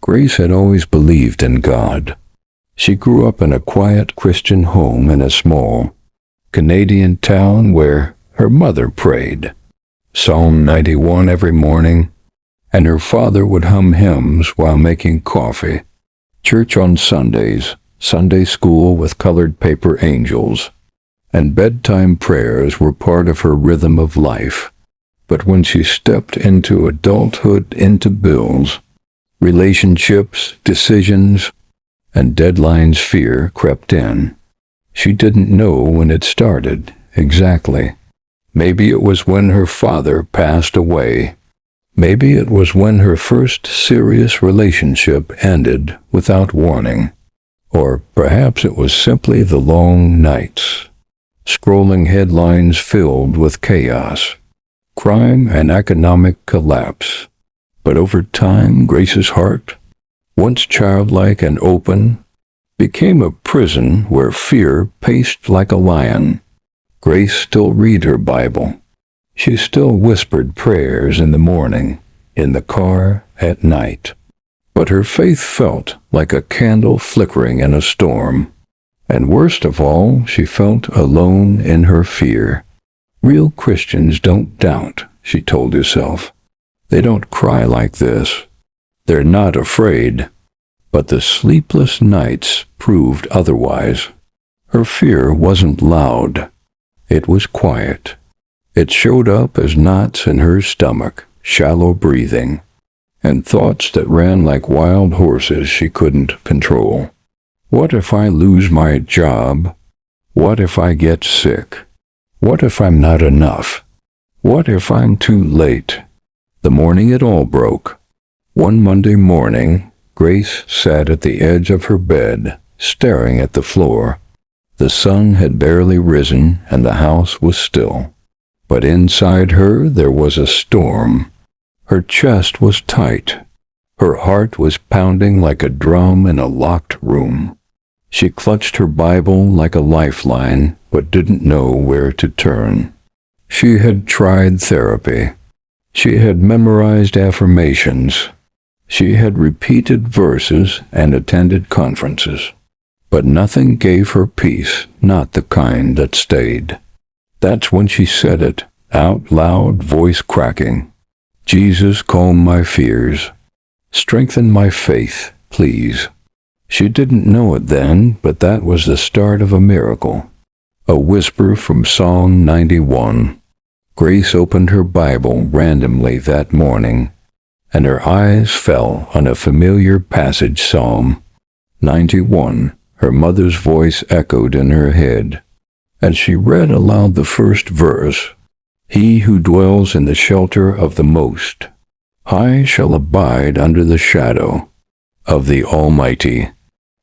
Grace had always believed in God. She grew up in a quiet Christian home in a small Canadian town where her mother prayed Psalm 91 every morning, and her father would hum hymns while making coffee. Church on Sundays, Sunday school with colored paper angels, and bedtime prayers were part of her rhythm of life. But when she stepped into adulthood, into bills, relationships, decisions, and deadlines, fear crept in. She didn't know when it started, exactly. Maybe it was when her father passed away. Maybe it was when her first serious relationship ended without warning. Or perhaps it was simply the long nights, scrolling headlines filled with chaos, crime and economic collapse. But over time, Grace's heart, once childlike and open, became a prison where fear paced like a lion. Grace still read her Bible. She still whispered prayers in the morning, in the car, at night. But her faith felt like a candle flickering in a storm. And worst of all, she felt alone in her fear. Real Christians don't doubt, she told herself. They don't cry like this. They're not afraid. But the sleepless nights proved otherwise. Her fear wasn't loud. It was quiet. It showed up as knots in her stomach, shallow breathing, and thoughts that ran like wild horses she couldn't control. What if I lose my job? What if I get sick? What if I'm not enough? What if I'm too late? The morning it all broke. One Monday morning, Grace sat at the edge of her bed, staring at the floor. The sun had barely risen and the house was still. But inside her there was a storm. Her chest was tight. Her heart was pounding like a drum in a locked room. She clutched her Bible like a lifeline, but didn't know where to turn. She had tried therapy. She had memorized affirmations. She had repeated verses and attended conferences. But nothing gave her peace, not the kind that stayed. That's when she said it, out loud, voice cracking. Jesus, calm my fears. Strengthen my faith, please. She didn't know it then, but that was the start of a miracle. A whisper from Psalm 91. Grace opened her Bible randomly that morning, and her eyes fell on a familiar passage, Psalm 91. Her mother's voice echoed in her head, and she read aloud the first verse. He who dwells in the shelter of the Most High shall abide under the shadow of the Almighty.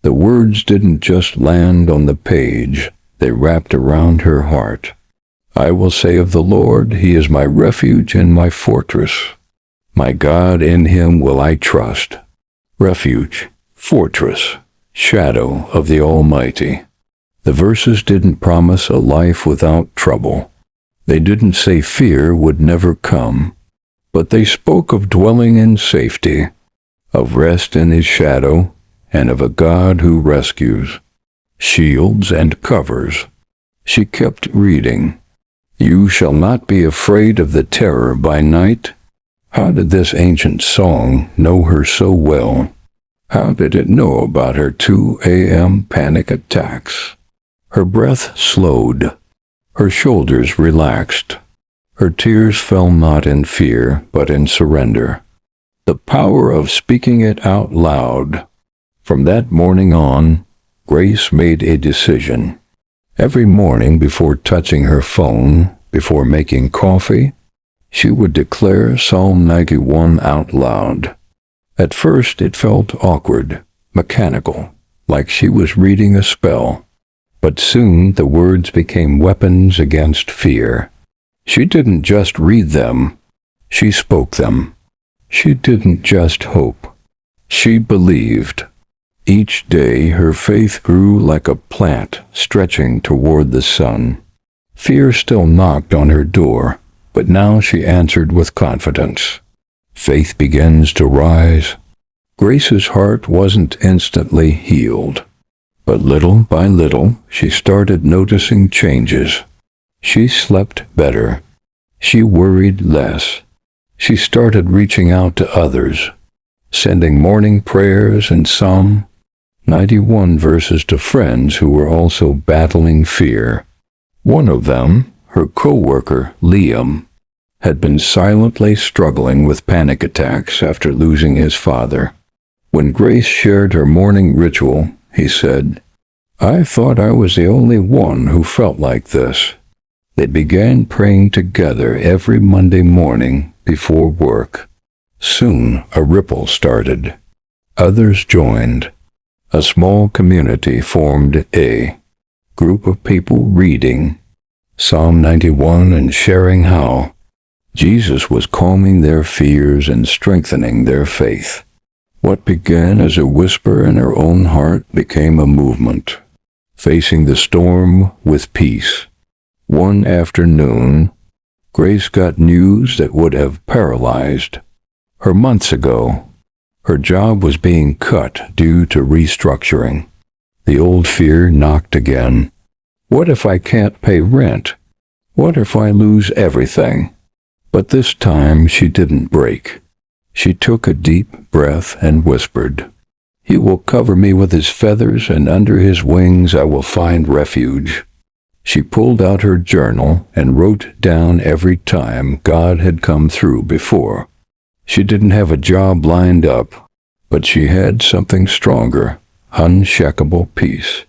The words didn't just land on the page, they wrapped around her heart. I will say of the Lord, He is my refuge and my fortress. My God, in Him will I trust. Refuge, fortress, shadow of the Almighty. The verses didn't promise a life without trouble. They didn't say fear would never come, but they spoke of dwelling in safety, of rest in His shadow, and of a God who rescues, shields, and covers. She kept reading. You shall not be afraid of the terror by night. How did this ancient song know her so well? How did it know about her 2 a.m. panic attacks? Her breath slowed. Her shoulders relaxed. Her tears fell not in fear, but in surrender. The power of speaking it out loud. From that morning on, Grace made a decision. Every morning before touching her phone, before making coffee, she would declare Psalm 91 out loud. At first it felt awkward, mechanical, like she was reading a spell. But soon the words became weapons against fear. She didn't just read them, she spoke them. She didn't just hope, she believed. Each day her faith grew like a plant stretching toward the sun. Fear still knocked on her door, but now she answered with confidence. Faith begins to rise. Grace's heart wasn't instantly healed, but little by little she started noticing changes. She slept better. She worried less. She started reaching out to others, sending morning prayers and Psalm 91 verses to friends who were also battling fear. One of them, her co-worker, Liam, had been silently struggling with panic attacks after losing his father. When Grace shared her morning ritual, he said, "I thought I was the only one who felt like this." They began praying together every Monday morning before work. Soon a ripple started. Others joined. A small community formed, a group of people reading Psalm 91 and sharing how Jesus was calming their fears and strengthening their faith. What began as a whisper in her own heart became a movement, facing the storm with peace. One afternoon, Grace got news that would have paralyzed her months ago. Her job was being cut due to restructuring. The old fear knocked again. What if I can't pay rent? What if I lose everything? But this time she didn't break. She took a deep breath and whispered, "He will cover me with his feathers, and under his wings I will find refuge." She pulled out her journal and wrote down every time God had come through before. She didn't have a job lined up, but she had something stronger, unshakable peace.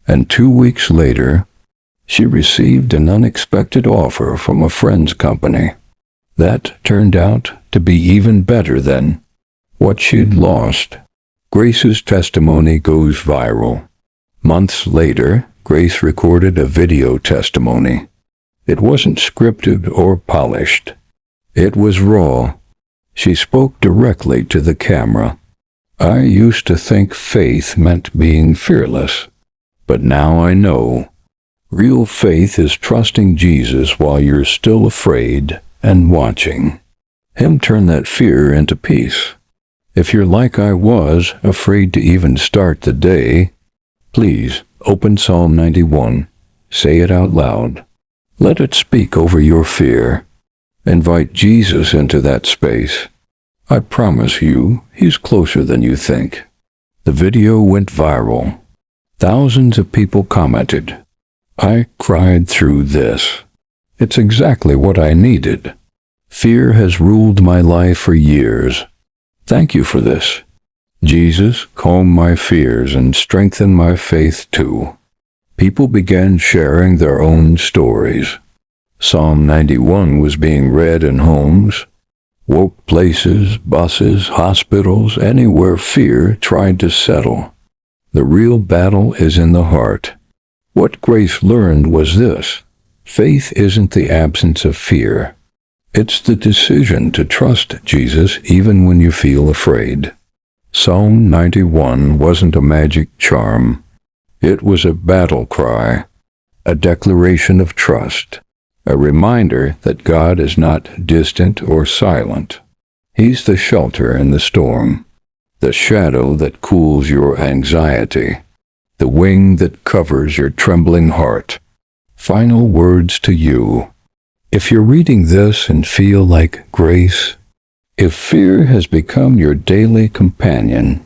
And 2 weeks later, she received an unexpected offer from a friend's company. That turned out to be even better than what she'd lost. Grace's testimony goes viral. Months later, Grace recorded a video testimony. It wasn't scripted or polished. It was raw. She spoke directly to the camera. "I used to think faith meant being fearless, but now I know. Real faith is trusting Jesus while you're still afraid and watching Him turn that fear into peace. If you're like I was, afraid to even start the day, please open Psalm 91. Say it out loud. Let it speak over your fear. Invite Jesus into that space. I promise you, He's closer than you think." The video went viral. Thousands of people commented, "I cried through this. It's exactly what I needed. Fear has ruled my life for years. Thank you for this. Jesus, calm my fears and strengthen my faith too." People began sharing their own stories. Psalm 91 was being read in homes, workplaces, buses, hospitals, anywhere fear tried to settle. The real battle is in the heart. What Grace learned was this: faith isn't the absence of fear. It's the decision to trust Jesus even when you feel afraid. Psalm 91 wasn't a magic charm. It was a battle cry, a declaration of trust, a reminder that God is not distant or silent. He's the shelter in the storm, the shadow that cools your anxiety, the wing that covers your trembling heart. Final words to you. If you're reading this and feel like Grace, if fear has become your daily companion,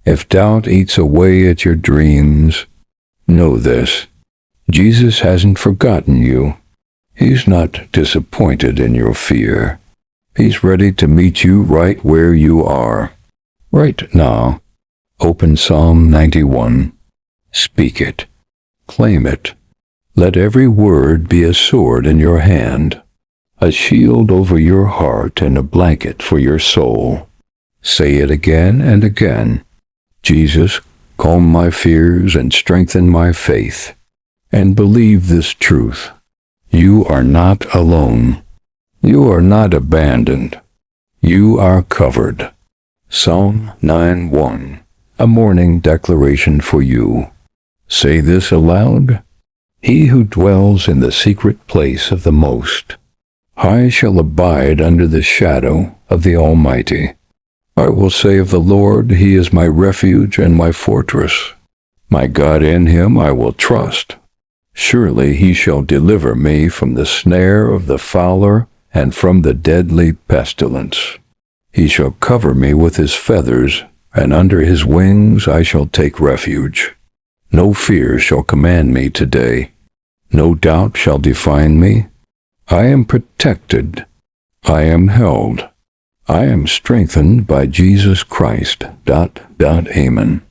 if doubt eats away at your dreams, know this: Jesus hasn't forgotten you. He's not disappointed in your fear. He's ready to meet you right where you are. Right now, open Psalm 91. Speak it. Claim it. Let every word be a sword in your hand, a shield over your heart and a blanket for your soul. Say it again and again. Jesus, calm my fears and strengthen my faith. And believe this truth: you are not alone. You are not abandoned. You are covered. Psalm 91, a morning declaration for you. Say this aloud: He who dwells in the secret place of the Most High shall abide under the shadow of the Almighty. I will say of the Lord, He is my refuge and my fortress. My God, in Him I will trust. Surely He shall deliver me from the snare of the fowler and from the deadly pestilence. He shall cover me with His feathers, and under His wings I shall take refuge. No fear shall command me today. No doubt shall define me. I am protected. I am held. I am strengthened by Jesus Christ. Amen.